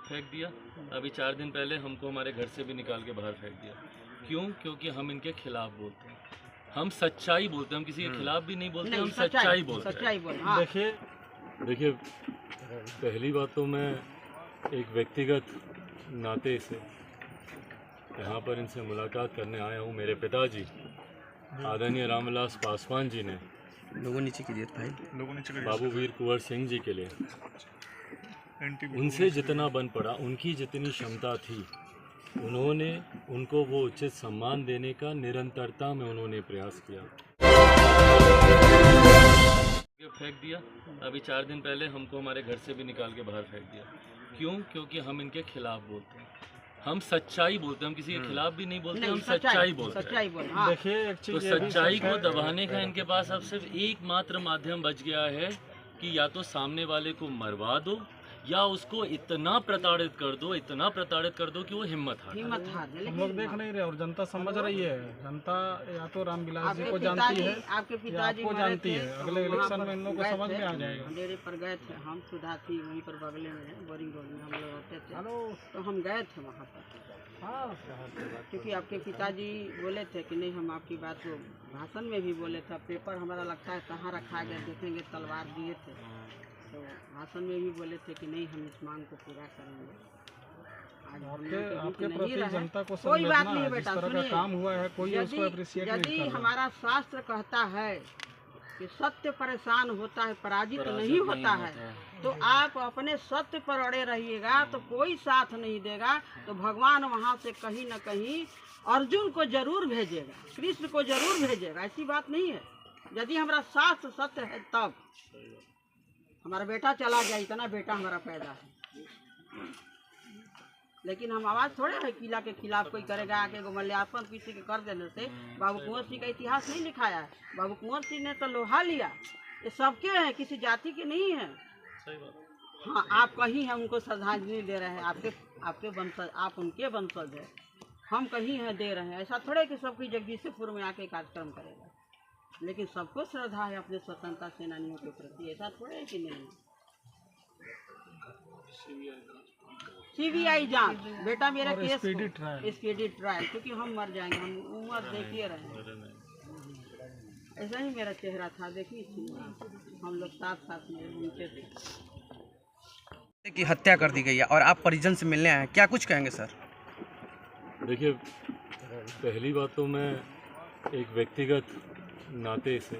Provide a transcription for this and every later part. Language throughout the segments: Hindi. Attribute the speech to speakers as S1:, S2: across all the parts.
S1: फेंक दिया। अभी 4 दिन पहले हमको हमारे घर से भी निकाल के बाहर फेंक दिया। क्यों? क्योंकि हम इनके खिलाफ बोलते हैं, हम सच्चाई बोलते हैं, हम किसी के खिलाफ भी नहीं बोलते, हम सच्चाई बोलते हैं।
S2: हाँ।
S3: देखिए पहली बात तो मैं एक व्यक्तिगत नाते से यहाँ पर इनसे मुलाकात करने आया हूँ। मेरे पिताजी आदरणीय रामविलास पासवान जी ने बाबू वीर कुंवर सिंह जी के लिए उनसे जितना बन पड़ा, उनकी जितनी क्षमता थी, उन्होंने उनको वो उचित सम्मान देने का निरंतरता में उन्होंने प्रयास किया।
S1: फेंक दिया। अभी 4 दिन पहले हमको हमारे घर से भी निकाल के बाहर फेंक दिया। क्यों? क्योंकि हम इनके खिलाफ बोलते हैं, हम सच्चाई बोलते हैं, हम किसी के खिलाफ भी नहीं बोलते, हम सच्चाई बोलते हैं।
S2: हाँ।
S3: देखिए
S1: तो सच्चाई को दबाने का इनके पास अब सिर्फ एकमात्र माध्यम बच गया है कि या तो सामने वाले को मरवा दो या उसको इतना प्रताड़ित कर दो कि वो हिम्मत हार जाए।
S2: हम लोग देख नहीं रहे और जनता समझ रही है। जनता या तो रामविलास जी को जानती है,
S4: आपके पिताजी
S2: को जानती है। अगले इलेक्शन में इन लोगों को समझ में आ जाएगा।
S4: डेरे पर गए थे हम, सुधा थी वहीं पर बगले में बोरिंग रोड में हम लोग होते थे, तो हम गए थे वहाँ पर। क्योंकि आपके पिताजी बोले थे कि नहीं, हम आपकी बात को भाषण में भी बोले थे, पेपर हमारा लगता है कहाँ रखा गया देखेंगे, तलवार दिए थे, तो भाषण में भी बोले थे कि नहीं, हम इस मांग को पूरा करेंगे।
S2: आपके प्रति जनता को
S4: कोई बात नहीं बेटा,
S2: जिस तरह का काम हुआ है कोई उसको अप्रिशिएट नहीं कर
S4: यदि
S2: रहा।
S4: हमारा शास्त्र कहता है कि सत्य परेशान होता है, पराजित नहीं होता है, तो आप अपने सत्य पर अड़े रहिएगा तो कोई साथ नहीं देगा, तो भगवान वहाँ से कहीं न कहीं अर्जुन को जरूर भेजेगा, कृष्ण को जरूर भेजेगा। ऐसी बात नहीं है। यदि हमारा शास्त्र सत्य है तब हमारा बेटा चला गया, इतना बेटा हमारा पैदा है, लेकिन हम आवाज़ थोड़े है किला के खिलाफ कोई करेगा आके मल्यार्पण किसी के कर देने से। बाबू कुंवर सिंह का इतिहास नहीं लिखाया है। बाबू कुंवर सिंह ने तो लोहा लिया, ये सबके हैं, किसी जाति के नहीं है। हाँ, आप कहीं हैं उनको श्रद्धांजलि दे रहे हैं, आपके वंशज, आप उनके वंशज है, हम कहीं हैं दे रहे हैं। ऐसा थोड़े कि सबकी जगदीशपुर में आके कार्यक्रम करेगा, लेकिन सबको श्रद्धा है अपने स्वतंत्रता सेनानियों के प्रति। ऐसा थोड़े है कि नहीं। सीबीआई जांच बेटा, मेरा केस स्पीडी ट्रायल, क्योंकि हम मर जाएंगे, हम उम्र देखिए रहे। ऐसा ही मेरा चेहरा था, देखिए हम लोग साथ साथ में घूमते थे।
S5: की हत्या कर दी गई है और आप परिजन से मिलने आए, क्या कुछ कहेंगे सर?
S3: देखिए पहली बात तो मैं एक व्यक्तिगत नाते से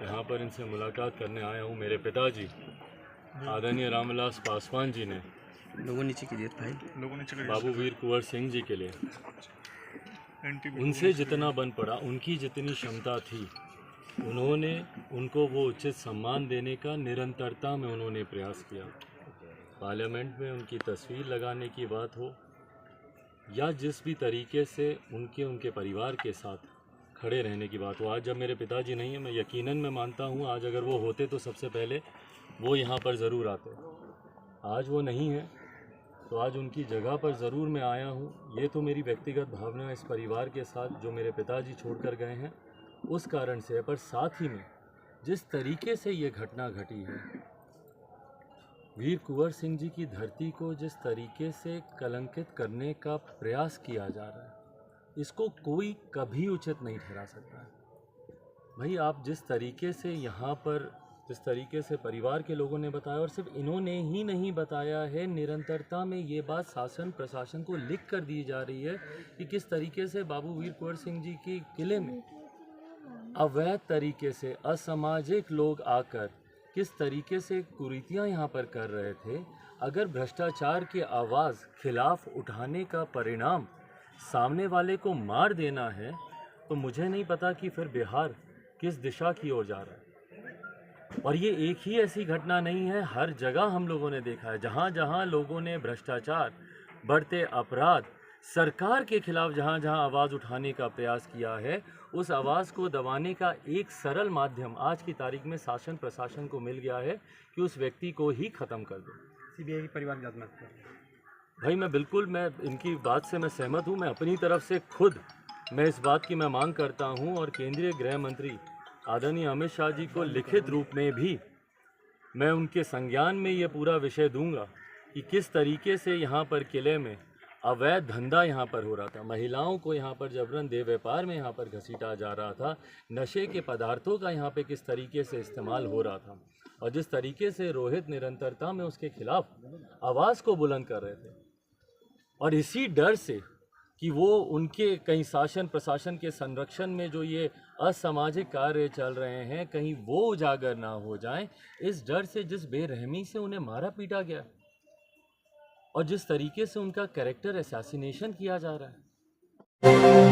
S3: यहाँ पर इनसे मुलाकात करने आया हूँ। मेरे पिताजी आदरणीय रामविलास पासवान जी ने बाबू वीर कुंवर सिंह जी के लिए उनसे जितना बन पड़ा, उनकी जितनी क्षमता थी, उन्होंने उनको वो उचित सम्मान देने का निरंतरता में उन्होंने प्रयास किया। पार्लियामेंट में उनकी तस्वीर लगाने की बात हो या जिस भी तरीके से उनके परिवार के साथ खड़े रहने की बात हो। आज जब मेरे पिताजी नहीं है, मैं यकीनन मैं मानता हूँ आज अगर वो होते तो सबसे पहले वो यहाँ पर ज़रूर आते। आज वो नहीं है तो आज उनकी जगह पर ज़रूर मैं आया हूँ। ये तो मेरी व्यक्तिगत भावना इस परिवार के साथ जो मेरे पिताजी छोड़कर गए हैं उस कारण से है, पर साथ ही में जिस तरीके से ये घटना घटी है, वीर कुंवर सिंह जी की धरती को जिस तरीके से कलंकित करने का प्रयास किया जा रहा है, इसको कोई कभी उचित नहीं ठहरा सकता है। भाई आप जिस तरीके से यहाँ पर, जिस तरीके से परिवार के लोगों ने बताया, और सिर्फ इन्होंने ही नहीं बताया है, निरंतरता में ये बात शासन प्रशासन को लिख कर दी जा रही है कि किस तरीके से बाबू वीर कुंवर सिंह जी के किले में अवैध तरीके से असामाजिक लोग आकर किस तरीके से कुरीतियाँ यहाँ पर कर रहे थे। अगर भ्रष्टाचार की आवाज़ खिलाफ उठाने का परिणाम सामने वाले को मार देना है, तो मुझे नहीं पता कि फिर बिहार किस दिशा की ओर जा रहा है। और ये एक ही ऐसी घटना नहीं है, हर जगह हम लोगों ने देखा है, जहाँ जहाँ लोगों ने भ्रष्टाचार, बढ़ते अपराध, सरकार के खिलाफ जहाँ जहाँ आवाज़ उठाने का प्रयास किया है, उस आवाज़ को दबाने का एक सरल माध्यम आज की तारीख में शासन प्रशासन को मिल गया है कि उस व्यक्ति को ही ख़त्म कर दो।
S2: सीबीआई की परिवार जांच में
S3: भाई मैं इनकी बात से मैं सहमत हूँ। मैं अपनी तरफ से खुद मैं इस बात की मैं मांग करता हूँ और केंद्रीय गृह मंत्री आदरणीय अमित शाह जी को लिखित रूप में भी मैं उनके संज्ञान में ये पूरा विषय दूंगा कि किस तरीके से यहाँ पर किले में अवैध धंधा यहाँ पर हो रहा था, महिलाओं को यहाँ पर जबरन देह व्यापार में यहाँ पर घसीटा जा रहा था, नशे के पदार्थों का यहाँ पे किस तरीके से इस्तेमाल हो रहा था, और जिस तरीके से रोहित निरंतरता में उसके खिलाफ आवाज़ को बुलंद कर रहे थे। और इसी डर से कि वो उनके कहीं शासन प्रशासन के संरक्षण में जो ये असामाजिक कार्य चल रहे हैं कहीं वो उजागर ना हो जाएं, इस डर से जिस बेरहमी से उन्हें मारा पीटा गया और जिस तरीके से उनका कैरेक्टर असैसिनेशन किया जा रहा है,